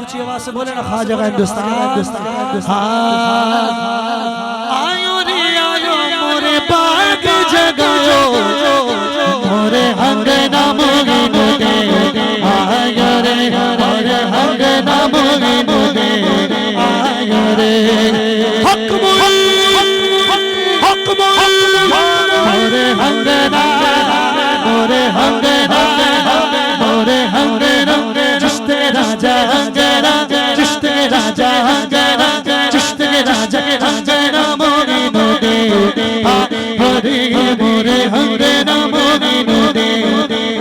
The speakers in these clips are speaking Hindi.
ऊंची आवाज से बोले ना ख्वाजा का हिंदुस्तान। आयो रे आयो मोरे बाग जगायो मोरे अंगना मोगिनो दे। आयो रे मोरे अंगना मोगिनो दे। आयो रे हक मोरे अंगना मोरे अंगना मोरे अंगना चिश्ते राजा अंगना चिश्ते राजा अंगना चिश्ते राजा अंगना मोगिनो दे। हरे मोरे अंगना मोगिनो दे।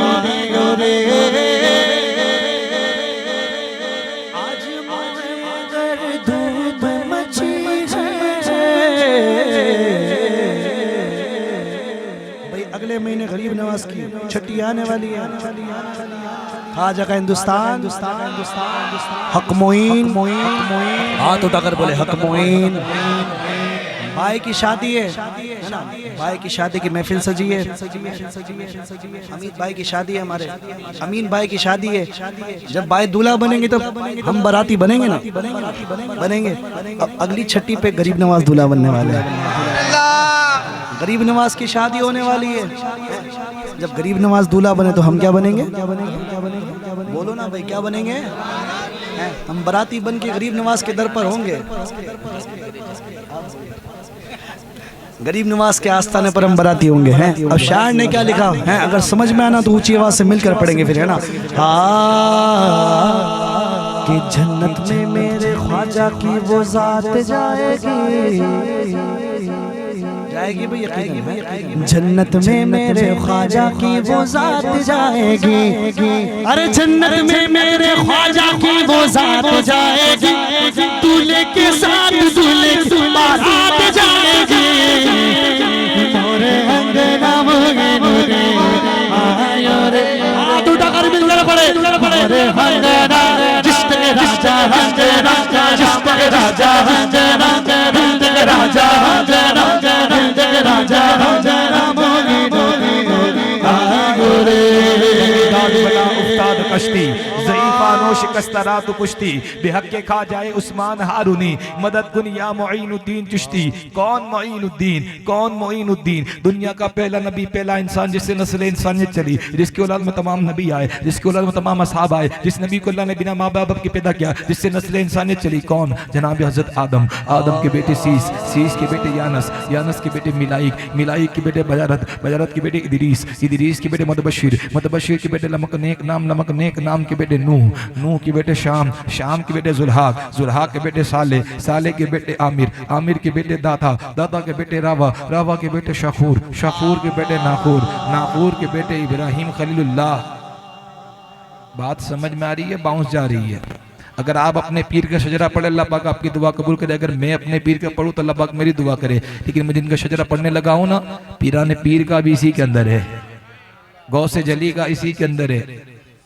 आयो रे आज मगर धूप मची है। भाई अगले महीने गरीब नवाज की छुट्टी आने वाली है। ख्वाजा का हिंदुस्तान हक मोइन हाथ उठाकर बोले हक मोइन। भाई की शादी है ना, भाई की शादी की महफिल सजी है। अमीन भाई की शादी है, हमारे अमीन भाई की शादी है। जब भाई दूल्हा बनेंगे तो हम बाराती बनेंगे ना, बनेंगे। अब अगली छठी पे गरीब नवाज दूल्हा बनने वाले हैं। गरीब नवाज की शादी होने वाली है। जब गरीब नवाज दूल्हा बने तो हम क्या बनेंगे? बोलो ना भाई, क्या बनेंगे? हम बाराती बन के गरीब नवाज के दर पर होंगे। गरीब नवाज के आस्थाने पर हम बाराती होंगे हैं। अब शायर ने क्या लिखा है, अगर समझ में आना तो ऊंची आवाज से मिलकर पढ़ेंगे फिर, है ना। कि जन्नत में मेरे ख्वाजा की वो जात जाएगी भाई, यकीन। जन्नत में मेरे ख्वाजा की वो जात जाएगी। अरे जन्नत में मेरे ख्वाजा की वो जात जाएगी। दूल्हे के साथ दूल्हे की बारात जाएगी। मोरे अंगना मोगिनो दे। आयो रे हाथ उठाकर मिलकर पड़े मोरे अंगना जिसके राजा अंगना जिसके राजा अंगना जिसके राजा अंगना राजा राजा मोगिनो दे। आयो रे उस्ताद कश्ती ज़ईफ़ानो शिकस्तरा तो पुश्ती बेहक के खा जाए उस्मान हारूनी मदद गुन या मुईनुद्दीन चिश्ती। कौन मुईनुद्दीन, कौन मुईनुद्दीन? दुनिया का पहला नबी, पहला इंसान जिससे नस्ल इंसानियत चली, जिसके औलाद में तमाम नबी आए, जिसके औलाद में तमाम असहाब आए, जिस नबी को अल्लाह ने बिना माँ बाप के पैदा किया, जिससे नस्ल इंसानियत चली। कौन? जनाब हज़रत आदम, आदम के बेटे सीस, सीस के बेटे यानस, यानस के बेटे मिलाइक, मिलाइक के बेटे बजारत, बजारत के बेटे इदरीस, इदरीस के बेटे मुतबशिर, मुतबशिर के बेटे लमक नेक नाम, लमक नेक नाम के बेटे नूह, नूह के बेटे शाम, शाम के बेटे जुल्हाक, जुल्हाक के बेटे साले, साले के बेटे आमिर, आमिर के बेटे दाता, दाता के बेटे रावा, रावा के बेटे शाखूर, शाखूर के बेटे नाखूर, नाखूर के बेटे इब्राहिम खलीलुल्लाह। बात समझ में आ रही है? बाउंस जा रही है। अगर आप अपने पीर का शजरा पढ़े अल्लाह पाक आपकी दुआ कबूल करे। अगर मैं अपने पीर का पढ़ूँ तो अल्लाह पाक मेरी दुआ करे। लेकिन मैं जिनका शजरा पढ़ने लगा हूँ ना, पीराने पीर का भी इसी के अंदर है, गौसे जली का इसी के अंदर है,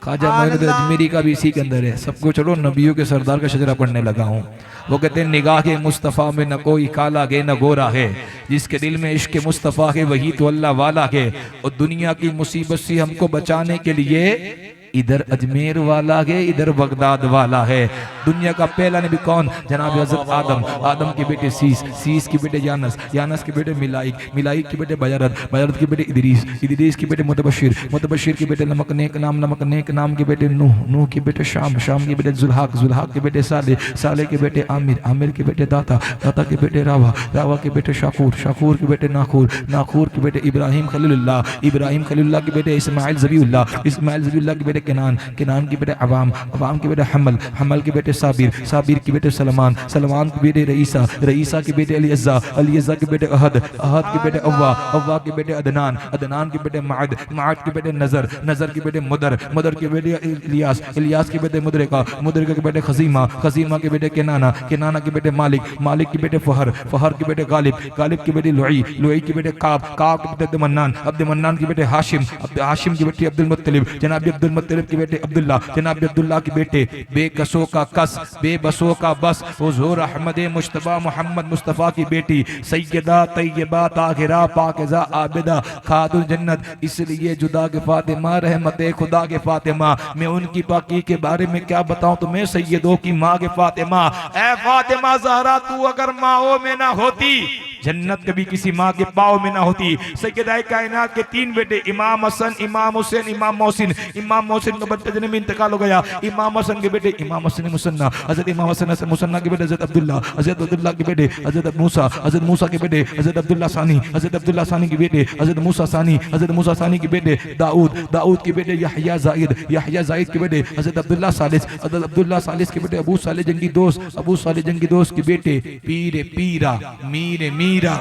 ख्वाजा मोइनुद्दीन अजमेरी का भी इसी के अंदर है। सबको चलो नबियों के सरदार का शजरा पढ़ने लगा हूँ। वो कहते हैं निगाह के मुस्तफ़ा में न कोई काला है न गोरा है, जिसके दिल में इश्क मुस्तफ़ा है वही तो अल्लाह वाला है। और दुनिया की मुसीबत से हमको बचाने के लिए इधर अजमेर वाला है, इधर बगदाद वाला है। दुनिया का पहला नबी कौन? जनाब हज़रत आदम, आदम के बेटे सीस, सीस के बेटे यानस, यानस के बेटे मिलाइक, मिलाइक के बेटे बजारत, बजारत के बेटे इदरीस, इदरीस के बेटे मुतबशिर, मुतबशिर के बेटे लमक नेक नाम, लमक नेक नाम के बेटे नूह, नूह के बेटे शाम, शाम के बेटे जुल्हाक, जुल्हाक के बेटे साले, साले के बेटे आमिर, आमिर के बेटे दाता, दाता के बेटे रावा, रावा के बेटे शाखूर, शाखूर के बेटे नाखूर, नाखूर के बेटे इब्राहिम खलीलुल्लाह, इब्राहिम खलीलुल्लाह के बेटे इस्माइल ज़बीउल्लाह, इस्माइल ज़बीउल्लाह के बेटे किनान, किनान के बेटे अवाम, अवाम के बेटे हमल, हमल के बेटे साबिर, साबिर के बेटे सलमान, सलमान के बेटे रईसा, रईसा के बेटे अलीअज़्ज़ा, अलीअज़्ज़ा के बेटे अहद, अहद के बेटे अव्वा, अव्वा के बेटे अदनान, अदनान के बेटे माद, माद के बेटे नज़र, नज़र के बेटे मुदर, मुदर के बेटे इलियास, इलियास के बेटे मुदरिका, मुदरिका के बेटे खजीमा, खजीमा के बेटे केनाना, केनाना के बेटे मालिक, मालिक के बेटे फहर, फहर के बेटे गालिब, गालिब के बेटे लुई, लुई के बेटे काब, काब के बेटे अब्दुल मन्नान, अब्दुल मन्नान के बेटे हाशिम, हाशिम के बेटे अब्दुल मुत्तलिब, जनाब अब्दुल मुत्तलिब मुत्तलिब के बेटे अब्दुल्ला, जनाब अब्दुल्ला के बेटे बेकसों का कस, बेबसों का बस, हुजूर अहमद मुश्तबा मोहम्मद मुस्तफ़ा की बेटी सैयदा तैयबा ताहिरा पाकिज़ा आबिदा खातुन जन्नत, इसलिए जुदा के फातिमा रहमत खुदा के फातिमा। मैं उनकी पाकी के बारे में क्या बताऊं तुम्हें, सैयदों की माँ के फातिमा। ऐ फातिमा ज़हरा, तू अगर माओ में ना होती, जन्नत कभी किसी माँ के पाँव में ना होती। सैयदा कायनात के 3 बेटे इमाम हसन, इमाम हुसैन, इमाम मोहसिन। इमाम मोहसिन का बचपन में इंतकाल हो गया। इमाम हसन के बेटे इमाम हसन मुसन्ना, हज़रत इमाम हसन मुसन्ना के बेटे हज़रत अब्दुल्ला, हज़रत अब्दुल्ला के बेटे हज़रत मूसा, हज़रत मूसा के बेटे हज़रत अब्दुल्ला सानी, हज़रत अब्दुल्ला सानी के बेटे हज़रत मूसा सानी, हज़रत मूसा सानी के बेटे दाऊद, दाऊद के बेटे यहया ज़ाइद, यहया ज़ाइद के बेटे हज़रत अब्दुल्ला सालिस, हज़रत अब्दुल्ला सालिस के बेटे अबू सालिह जंगी दोस्त, अबू सालिह जंगी दोस्त के बेटे पीरे पीरा मीरे मीरा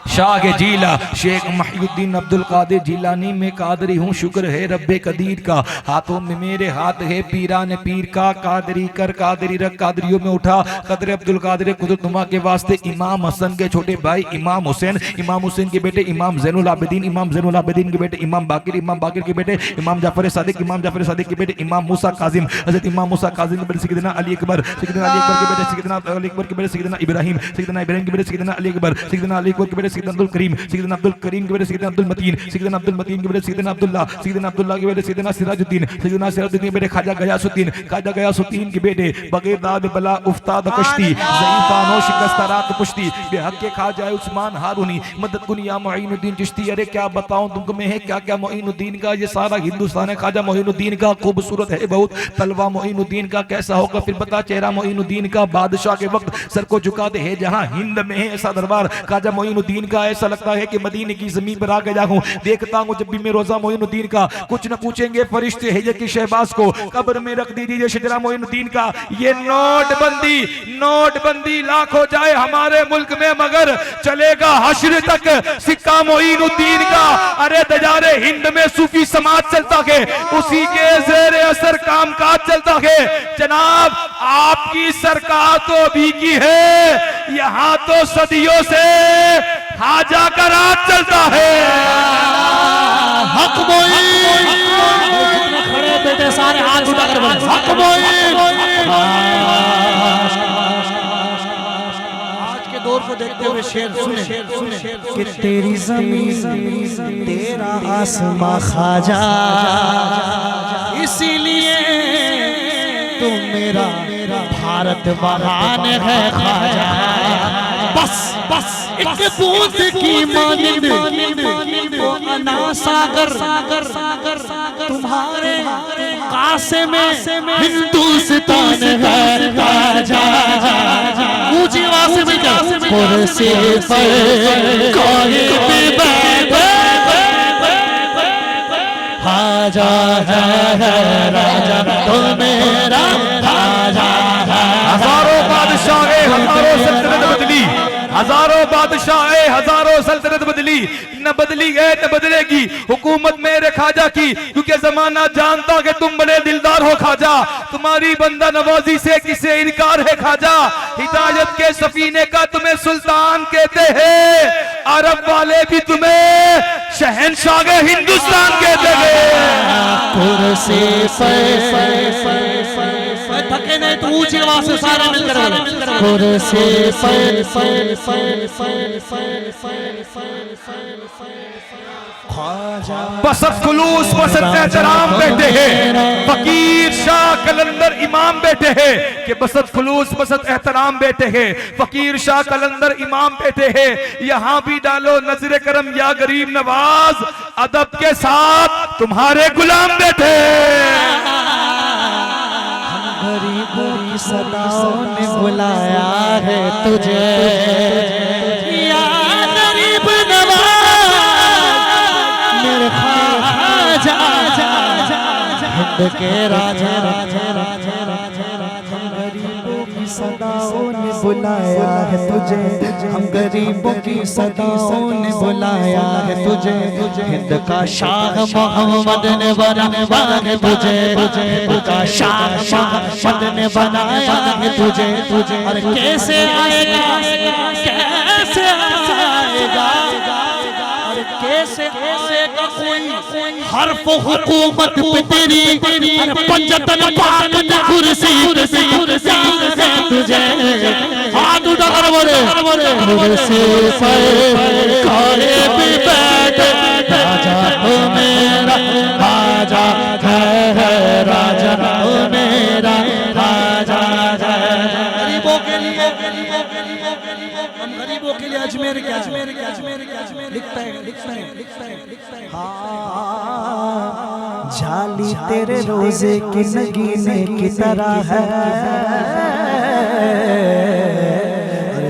शाह जीला शेख महिउद्दीन अब्दुल कादिर जिलानी में कादरी हूँ, शुक्र है रब्बे कदीर का। हाथों में मेरे हाथ है पीरान पीर का, कादरी कर कादरी रख कादरियों में उठा, कदर अब्दुल कादिर कुदरतुमा के वास्ते। इमाम हसन के छोटे भाई इमाम हुसैन, इमाम हुसैन के बेटे इमाम ज़ैनुल आबिदीन, इमाम ज़ैनुल आबिदीन के बेटे इमाम बाकिर, इमाम बाकिर के बेटे इमाम जाफर सादिक, इमाम जाफर सादिक के बेटे इमाम मूसा काजिम, हज़रत इमाम मूसा काजिम के बेटे सैयदना अली अकबर, सैयदना अली अकबर के बेटे सैयदना अली अकबर के बेटे सैयदना इब्राहिम, सैयदना इब्राहिम के बेटे सैयदना अली अकबर, सैयदना अली अकबर के बेटे सैयदना अब्दुल करीम, सैयदना अब्दुल करीम के बेटे सैयदना अब्दुल मतीन, सैयदना अब्दुल मतीन के बेटे सैयदना अब्दुल्ला, सैयदना अब्दुल्ला के बेटे सैयदना सिराजुद्दीन, सैयदना सिराजुद्दीन के बेटे ख्वाजा गयासुद्दीन, ख्वाजा गयासुद्दीन के बेटे बगैर दाद बला उफ्ताद कश्ती, ज़ईफ़ानो शिकस्त रात पुश्ती, बेहक के ख्वाजा उस्मान हारूनी, मदद कुन या मोइनुद्दीन चिश्ती। अरे क्या बताऊं तुमको मैं है क्या क्या मोइनुद्दीन का, ये सारा हिंदुस्तान है ख्वाजा मोइनुद्दीन का। खूबसूरत है बहुत तलवा मोइनुद्दीन का, कैसा होगा फिर बता चेहरा मोइनुद्दीन का। बादशाह के वक्त सर को झुकाते हैं, जहां हिंद में है ऐसा दरबार ख्वाजा मोइनुद्दीन का, ऐसा लगता है कि मदीने की जमीन पर आ गया हूं। देखता हूं जब भी मैं रोजा मोइनुद्दीन का, कुछ न पूछेंगे फरिश्ते है कि शहबाज को कब्र में रख दीजिए शजरा मोइनुद्दीन का। ये नोटबंदी लाख हो जाए हमारे मुल्क में, मगर चलेगा हश्र तक सिक्का मोइनुद्दीन का। अरे दजारे हिंद में सूफी समाज चलता है, उसी के ज़ेरे असर काम काज चलता है। जनाब आपकी सरकार तो अभी की है, यहाँ तो सदियों से ख्वाजा का राज चलता है। हक खड़े बेटे सारे हाथ उठाकर बोले हक आज के दौर को देखते हुए शेर सुने कि तेरी ज़मीन तेरा आसमां ख्वाजा, इसीलिए तू मेरा भारत महान है ख्वाजा। बस बस एक बूंद की मानिंद वो अना सागर तुम्हारे कासे में हिंदुस्तान है ख्वाजा। ऊंची आवाज़ में क्या कुर्सी पर कोई भी बैठे ख्वाजा है राजा, तो मेरा ख्वाजा है। हजारों बादशाहें हजारों सल्तनत बदली, हजारों बादशाहें हजारों सल्तनत बदली, न बदली है न बदलेगी हुकूमत मेरे ख्वाजा की, क्योंकि जमाना जानता कि तुम बड़े दिलदार हो ख्वाजा। तुम्हारी बंदा नवाजी से किसे इनकार है ख्वाजा। हिदायत के सफीने का तुम्हें सुल्तान कहते हैं, अरब वाले भी तुम्हें शहंशाह हिंदुस्तान कहते हैं। कुर्सी थके नहीं तो ऊंची आवाज से सारे मिलकर बसत खुलूस बसत एहतराम बैठे हैं, फकीर शाह कलंदर इमाम बैठे हैं कि बसत खुलूस बसत एहतराम बैठे हैं, फकीर शाह कलंदर इमाम बैठे हैं। यहाँ भी डालो नजर करम या गरीब नवाज, अदब के साथ तुम्हारे गुलाम बैठे। गरीबों की सदाओं ने बुलाया है तुझे, या गरीब नवाज मेरे ख्वाजा, हिंद के राजा गरीबों की सदाओं ने बुलाया है तुझे, हम गरीबों की सदाओं ने बुलाया है तुझे। हिंद का शाह मोहम्मद ने बनाया है तुझे, हिंद का शाह मोहम्मद ने बनाया है तुझे। और कैसे आएगा कैसे आएगा, और कैसे कैसे आएगा कोई हर्फ हुकूमत पे तेरी पंजतन पाक कुर्सी है तुझे हाथ उठाकर बोले कुर्सी पर काले पे बैठ राजा हो मेरा राजा है राजा हो मेरा राजा है। गरीबों के लिए हम गरीबों के लिए अजमेर के लिखता है हाँ जाली तेरे रोजे की नगीने की तरह है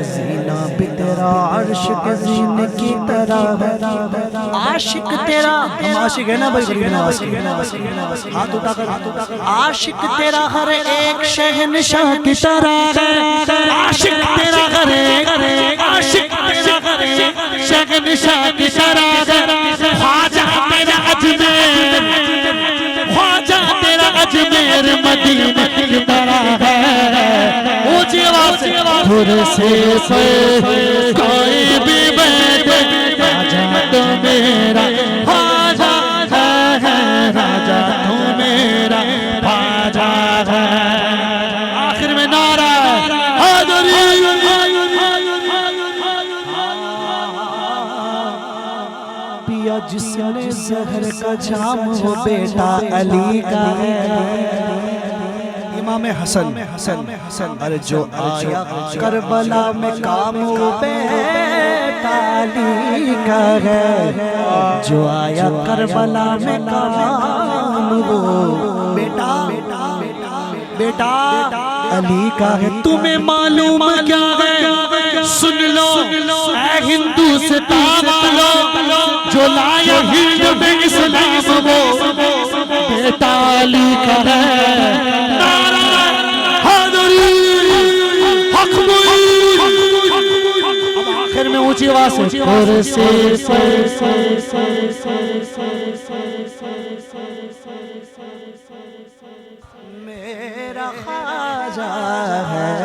जीना भी तेरा अर्श के जीने की तरह है। आशिक तेरा हम आशिक है ना भाई हाथ उठाकर आशिक तेरा हर एक शहंशाह की तरह है आशिक तेरा हर एक आशिक तेरा हर एक शहंशाह की तरह है। ख्वाजा तेरा अजमेर ख्वाजा तेरा अजमेर मदीने की तरह है। ऊंची आवाज से कोई भी बैठे राजा तो मेरा ख्वाजा है राजा तो मेरा ख्वाजा है। आखिर में नारा पिया जिसने जहर का जाम हो बेटा अली का है इमाम हसन अरे जो आया करबला में काम हो बेटा अली का है जो आया करबला में काम हो बेटा अली का है। तुम्हें मालूम क्या है सुन लो ऐ हिंदू से वालो जो लाया हिंद में इस्लाम वो बेटा अली का है। आखिर में ऊंची आवाज मेरा ख्वाजा है